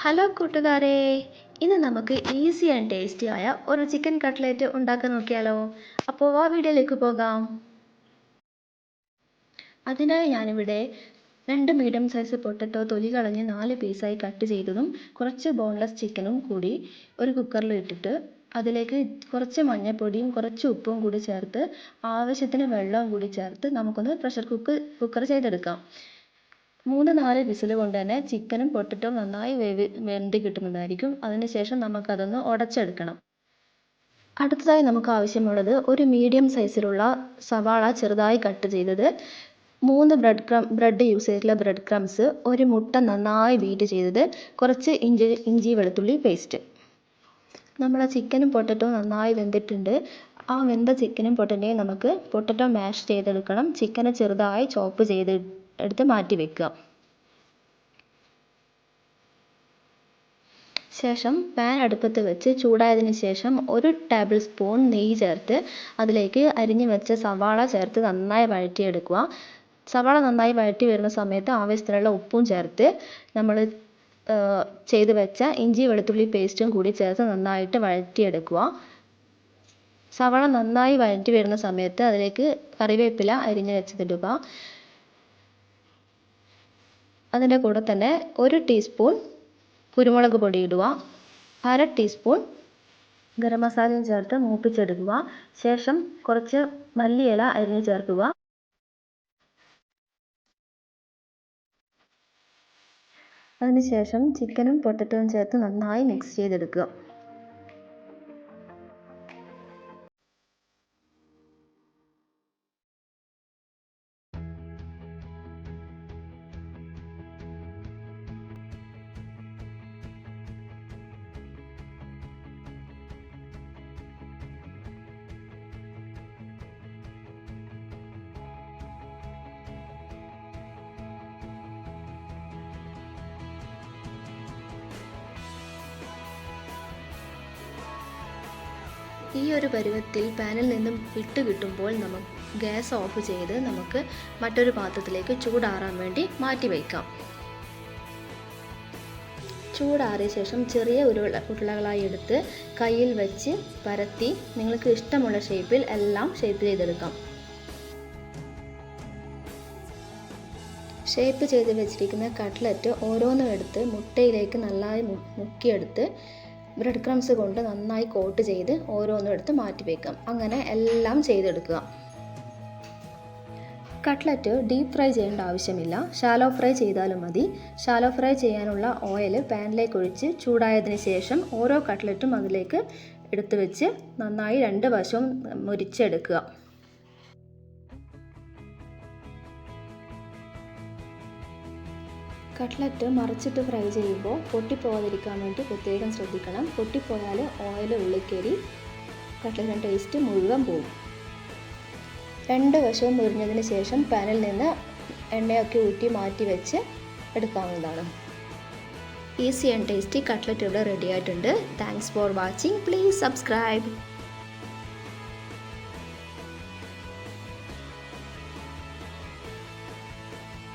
Hello കൂട്ടുകാരെ, ഇന്ന് നമുക്ക് ഈസി ആൻഡ് ടേസ്റ്റി ആയ ഒരു ചിക്കൻ കട്ട്ലേറ്റ് ഉണ്ടാക്കാൻ നോക്കിയാലോ. അപ്പോൾ ആ വീഡിയോയിലേക്ക് പോകാം. അതിനായി ഞാനിവിടെ 2 മീഡിയം സൈസ് പൊട്ടറ്റോ തൊലി കളഞ്ഞ് 4 പീസായി കട്ട് ചെയ്തതും കുറച്ച് ബോൺലെസ് ചിക്കനും കൂടി ഒരു കുക്കറിൽ ഇട്ടിട്ട് അതിലേക്ക് കുറച്ച് മഞ്ഞൾപ്പൊടിയും കുറച്ച് ഉപ്പും കൂടി ചേർത്ത് ആവശ്യത്തിന് വെള്ളവും കൂടി ചേർത്ത് നമുക്കൊന്ന് പ്രഷർ കുക്കർ ചെയ്തെടുക്കാം. 3-4 വിസിൽ കൊണ്ട് തന്നെ ചിക്കനും പൊട്ടറ്റോയും നന്നായി വെന്ത് കിട്ടുന്നതായിരിക്കും. അതിനുശേഷം നമുക്കതൊന്ന് ഉടച്ചെടുക്കണം. അടുത്തതായി നമുക്ക് ആവശ്യമുള്ളത് ഒരു മീഡിയം സൈസിലുള്ള സവാള ചെറുതായി കട്ട് ചെയ്തത്, 3 ബ്രെഡ് യൂസ് ചെയ്തിട്ടുള്ള ബ്രെഡ് ക്രംസ്, ഒരു മുട്ട നന്നായി ബീറ്റ് ചെയ്തത്, കുറച്ച് ഇഞ്ചി വെളുത്തുള്ളി പേസ്റ്റ്. നമ്മളെ ചിക്കനും പൊട്ടറ്റോയും നന്നായി വെന്തിട്ടുണ്ട്. ആ വെന്ത ചിക്കനും പൊട്ടറ്റോയും നമുക്ക് പൊട്ടറ്റോ മാഷ് ചെയ്തെടുക്കണം. ചിക്കനെ ചെറുതായി ചോപ്പ് എടുത്ത് മാറ്റി വെക്കുക. ശേഷം പാൻ അടുപ്പത്ത് വെച്ച് ചൂടായതിനു ശേഷം 1 ടേബിൾ സ്പൂൺ നെയ്യ് ചേർത്ത് അതിലേക്ക് അരിഞ്ഞു വെച്ച സവാള ചേർത്ത് നന്നായി വഴറ്റിയെടുക്കുക. സവാള നന്നായി വഴറ്റി വരുന്ന സമയത്ത് ആവശ്യത്തിനുള്ള ഉപ്പും ചേർത്ത് നമ്മൾ ചെയ്ത് വെച്ച ഇഞ്ചി വെളുത്തുള്ളി പേസ്റ്റും കൂടി ചേർത്ത് നന്നായിട്ട് വഴറ്റിയെടുക്കുക. സവാള നന്നായി വഴറ്റി വരുന്ന സമയത്ത് അതിലേക്ക് കറിവേപ്പില അരിഞ്ഞു വെച്ചതിടുക. അതിൻ്റെ കൂടെ തന്നെ 1 ടീസ്പൂൺ കുരുമുളക് പൊടി ഇടുക. 1/2 ടീസ്പൂൺ ഗരം മസാലയും ചേർത്ത് മൂപ്പിച്ചെടുക്കുക. ശേഷം കുറച്ച് മല്ലിയില അരിഞ്ഞ് ചേർക്കുക. അതിനുശേഷം ചിക്കനും പൊട്ടറ്റോയും ചേർത്ത് നന്നായി മിക്സ് ചെയ്തെടുക്കുക. ഈ ഒരു പരുവത്തിൽ പാനിൽ നിന്നും വിട്ട് കിട്ടുമ്പോൾ ഗ്യാസ് ഓഫ് ചെയ്ത് നമുക്ക് മറ്റൊരു പാത്രത്തിലേക്ക് ചൂടാറാൻ വേണ്ടി മാറ്റി വയ്ക്കാം. ചൂടാറിയ ശേഷം ചെറിയ ഉരുളകളായി എടുത്ത് കയ്യിൽ വെച്ച് പരത്തി നിങ്ങൾക്ക് ഇഷ്ടമുള്ള ഷേപ്പിൽ എല്ലാം ഷേപ്പ് ചെയ്തെടുക്കാം. ഷേപ്പ് ചെയ്ത് വെച്ചിരിക്കുന്ന കട്ട്ലറ്റ് ഓരോന്നും എടുത്ത് മുട്ടയിലേക്ക് നന്നായി മുക്കിയെടുത്ത് ബ്രെഡ് ക്രംസ് കൊണ്ട് നന്നായി കോട്ട് ചെയ്ത് ഓരോന്നും എടുത്ത് മാറ്റി വയ്ക്കാം. അങ്ങനെ എല്ലാം ചെയ്തെടുക്കുക. കട്ട്ലറ്റ് ഡീപ്പ് ഫ്രൈ ചെയ്യേണ്ട ആവശ്യമില്ല, ഷാലോ ഫ്രൈ ചെയ്താലും മതി. ഷാലോ ഫ്രൈ ചെയ്യാനുള്ള ഓയിൽ പാനിലേക്ക് ഒഴിച്ച് ചൂടായതിന് ശേഷം ഓരോ കട്ട്ലറ്റും അതിലേക്ക് എടുത്ത് വെച്ച് നന്നായി 2 വശവും മുരിച്ചെടുക്കുക. കട്ട്ലറ്റ് മറിച്ചിട്ട് ഫ്രൈ ചെയ്യുമ്പോൾ പൊട്ടിപ്പോകാതിരിക്കാൻ വേണ്ടി പ്രത്യേകം ശ്രദ്ധിക്കണം. പൊട്ടിപ്പോയാൽ ഓയിൽ ഉള്ളിൽ കയറി കട്ട്ലറ്റിൻ്റെ ടേസ്റ്റ് മുഴുവൻ പോകും. 2 വശവും മുരിഞ്ഞതിന് ശേഷം പാനിൽ നിന്ന് എണ്ണയൊക്കെ ഊറ്റി മാറ്റി വെച്ച് എടുക്കാവുന്നതാണ്. ഈസി ആൻഡ് ടേസ്റ്റി കട്ട്ലറ്റ് ഇവിടെ റെഡി ആയിട്ടുണ്ട്. Thanks for watching. Please subscribe.